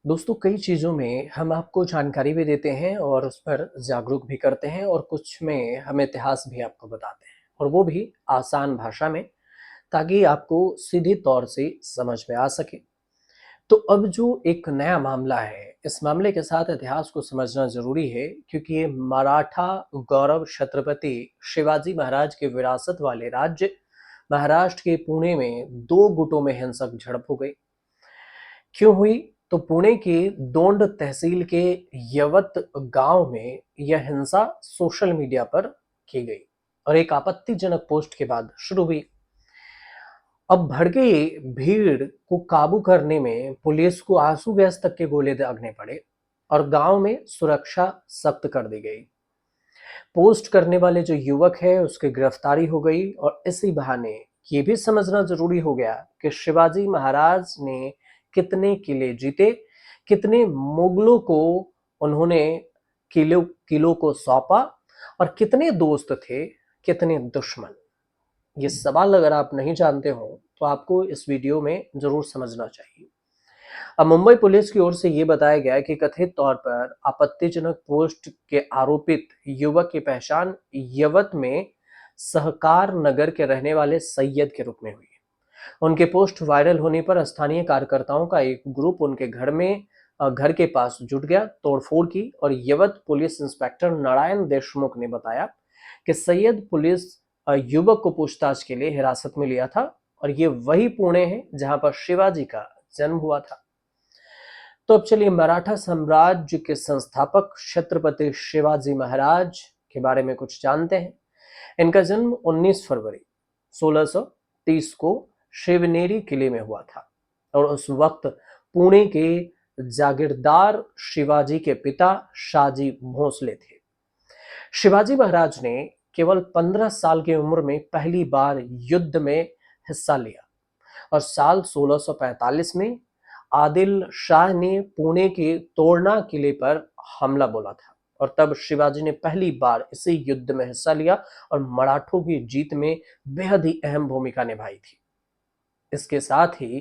दोस्तों, कई चीज़ों में हम आपको जानकारी भी देते हैं और उस पर जागरूक भी करते हैं और कुछ में हम इतिहास भी आपको बताते हैं और वो भी आसान भाषा में, ताकि आपको सीधे तौर से समझ में आ सके। तो अब जो एक नया मामला है, इस मामले के साथ इतिहास को समझना ज़रूरी है, क्योंकि ये मराठा गौरव छत्रपति शिवाजी महाराज के विरासत वाले राज्य महाराष्ट्र के पुणे में 2 गुटों में हिंसक झड़प हो गई। क्यों हुई? तो पुणे के दोंड तहसील के यवत गांव में यह हिंसा सोशल मीडिया पर की गई और एक आपत्तिजनक पोस्ट के बाद शुरू हुई। अब भड़के भीड़ को काबू करने में पुलिस को आंसू गैस तक के गोले दागने पड़े और गांव में सुरक्षा सख्त कर दी गई। पोस्ट करने वाले जो युवक है उसकी गिरफ्तारी हो गई और इसी बहाने ये भी समझना जरूरी हो गया कि शिवाजी महाराज ने कितने किले जीते, कितने मुगलों को उन्होंने किलों किलों को सौंपा और कितने दोस्त थे, कितने दुश्मन। ये सवाल अगर आप नहीं जानते हो तो आपको इस वीडियो में जरूर समझना चाहिए। अब मुंबई पुलिस की ओर से ये बताया गया कि कथित तौर पर आपत्तिजनक पोस्ट के आरोपित युवक की पहचान यवत में सहकार नगर के रहने वाले सैयद के रूप में हुई। उनके पोस्ट वायरल होने पर स्थानीय कार्यकर्ताओं का एक ग्रुप उनके घर के पास जुट गया, तोड़फोड़ की और यवत पुलिस इंस्पेक्टर नारायण देशमुख ने बताया कि सैयद पुलिस युवक को पूछताछ के लिए हिरासत में लिया था और ये वही पुणे है जहां पर शिवाजी का जन्म हुआ था। तो अब चलिए मराठा साम्राज्य के संस्थापक छत्रपति शिवाजी महाराज के बारे में कुछ जानते हैं। इनका जन्म 19 फरवरी 1630 को शिवनेरी किले में हुआ था और उस वक्त पुणे के जागीरदार शिवाजी के पिता शाहजी भोसले थे। शिवाजी महाराज ने केवल 15 साल की उम्र में पहली बार युद्ध में हिस्सा लिया और साल 1645 में आदिल शाह ने पुणे के तोरना किले पर हमला बोला था और तब शिवाजी ने पहली बार इसी युद्ध में हिस्सा लिया और मराठों की जीत में बेहद ही अहम भूमिका निभाई थी। इसके साथ ही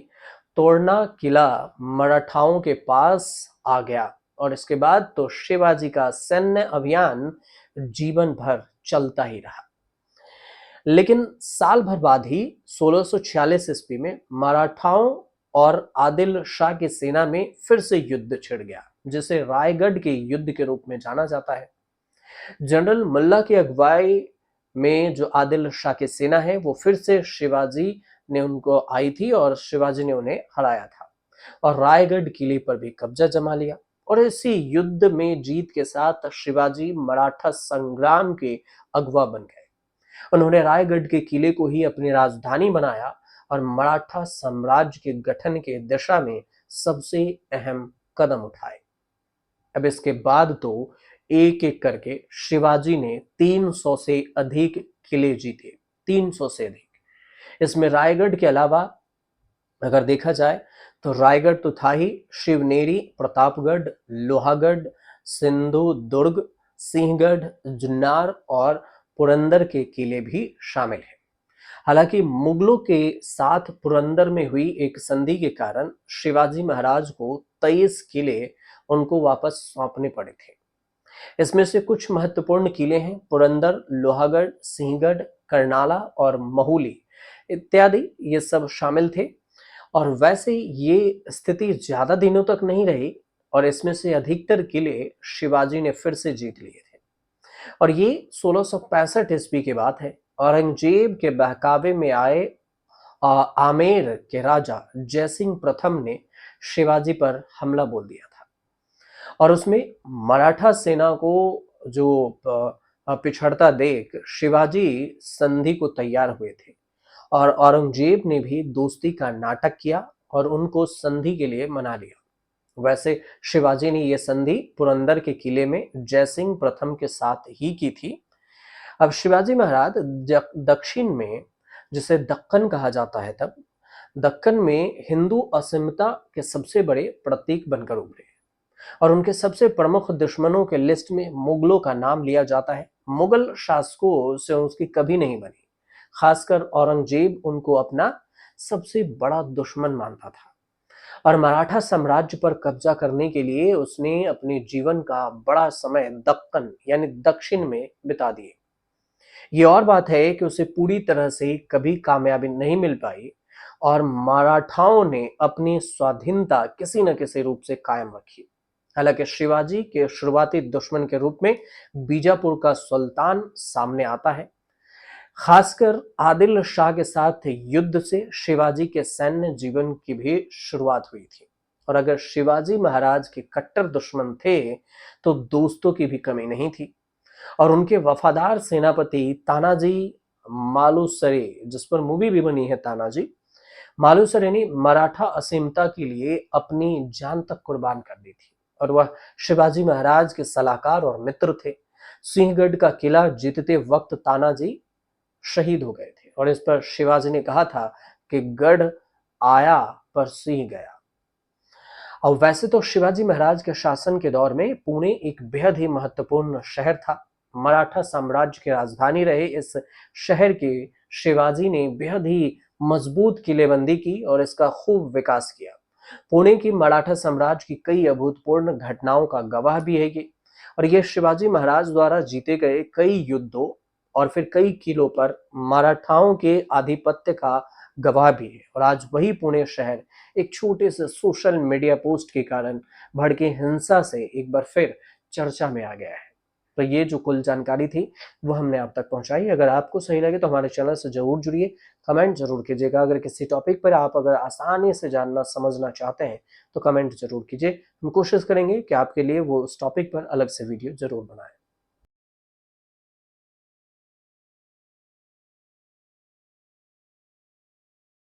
तोरना किला मराठाओं के पास आ गया और इसके बाद तो शिवाजी का सैन्य अभियान जीवन भर चलता ही रहा। लेकिन साल भर बाद ही 1646 ईस्वी में मराठाओं और आदिल शाह की सेना में फिर से युद्ध छिड़ गया, जिसे रायगढ़ के युद्ध के रूप में जाना जाता है। जनरल मुल्ला की अगुवाई में जो आदिल शाह की सेना है वो फिर से शिवाजी ने उनको आई थी और शिवाजी ने उन्हें हराया था और रायगढ़ किले पर भी कब्जा जमा लिया। और इसी युद्ध में जीत के साथ शिवाजी मराठा संग्राम के अगुवा बन गए। उन्होंने रायगढ़ के किले को ही अपनी राजधानी बनाया और मराठा साम्राज्य के गठन के दिशा में सबसे अहम कदम उठाए। अब इसके बाद तो एक एक करके शिवाजी ने 300 से अधिक किले जीते, 300 से अधिक। इसमें रायगढ़ के अलावा अगर देखा जाए तो रायगढ़ तो था ही, शिवनेरी, प्रतापगढ़, लोहागढ़, सिंधु दुर्ग, सिंहगढ़, जुन्नार और पुरंदर के किले भी शामिल हैं। हालांकि मुगलों के साथ पुरंदर में हुई एक संधि के कारण शिवाजी महाराज को 23 किले उनको वापस सौंपने पड़े थे। इसमें से कुछ महत्वपूर्ण किले हैं पुरंदर, लोहागढ़, सिंहगढ़, करनाला और महूली इत्यादि, ये सब शामिल थे। और वैसे ये स्थिति ज्यादा दिनों तक नहीं रही और इसमें से अधिकतर किले शिवाजी ने फिर से जीत लिए थे। और ये 1665 ईस्वी की बात है। औरंगजेब के बहकावे में आए आमेर के राजा जयसिंह प्रथम ने शिवाजी पर हमला बोल दिया था और उसमें मराठा सेना को जो पिछड़ता देख शिवाजी संधि को तैयार हुए थे और औरंगजेब ने भी दोस्ती का नाटक किया और उनको संधि के लिए मना लिया। वैसे शिवाजी ने यह संधि पुरंदर के किले में जयसिंह प्रथम के साथ ही की थी। अब शिवाजी महाराज दक्षिण में, जिसे दक्कन कहा जाता है, तब दक्कन में हिंदू अस्मिता के सबसे बड़े प्रतीक बनकर उभरे और उनके सबसे प्रमुख दुश्मनों के लिस्ट में मुगलों का नाम लिया जाता है। मुगल शासकों से उसकी कभी नहीं बनी, खासकर औरंगजेब उनको अपना सबसे बड़ा दुश्मन मानता था। और मराठा साम्राज्य पर कब्जा करने के लिए उसने अपने जीवन का बड़ा समय दक्कन यानी दक्षिण में बिता दिए। ये और बात है कि उसे पूरी तरह से कभी कामयाबी नहीं मिल पाई और मराठाओं ने अपनी स्वाधीनता किसी न किसी रूप से कायम रखी। हालांकि शिवाजी के शुरुआती दुश्मन के रूप में बीजापुर का सुल्तान सामने आता है। खासकर आदिल शाह के साथ युद्ध से शिवाजी के सैन्य जीवन की भी शुरुआत हुई थी। और अगर शिवाजी महाराज के कट्टर दुश्मन थे तो दोस्तों की भी कमी नहीं थी। और उनके वफादार सेनापति तानाजी मालुसरे, जिस पर मूवी भी बनी है तानाजी मालुसरे, ने मराठा असीमता के लिए अपनी जान तक कुर्बान कर दी थी। और वह शिवाजी महाराज के सलाहकार और मित्र थे। सिंहगढ़ का किला जीतते वक्त तानाजी शहीद हो गए थे और इस पर शिवाजी ने कहा था कि गढ़ आया पर सिंह गया। और वैसे तो शिवाजी महाराज के शासन के दौर में पुणे एक बेहद ही महत्वपूर्ण शहर था। मराठा साम्राज्य की राजधानी रहे इस शहर के शिवाजी ने बेहद ही मजबूत किलेबंदी की और इसका खूब विकास किया। पुणे की मराठा साम्राज्य की कई अभूतपूर्व घटनाओं का गवाह भी है ये। और ये शिवाजी महाराज द्वारा जीते गए कई युद्धों और फिर कई किलों पर मराठाओं के आधिपत्य का गवाह भी है। और आज वही पुणे शहर एक छोटे से सोशल मीडिया पोस्ट के कारण भड़के हिंसा से एक बार फिर चर्चा में आ गया है। तो ये जो कुल जानकारी थी वो हमने आप तक पहुंचाई। अगर आपको सही लगे तो हमारे चैनल से जरूर जुड़िए, कमेंट जरूर कीजिएगा। अगर किसी टॉपिक पर आप अगर आसानी से जानना समझना चाहते हैं तो कमेंट जरूर कीजिए। हम कोशिश करेंगे कि आपके लिए वो उस टॉपिक पर अलग से वीडियो जरूर बनाएं।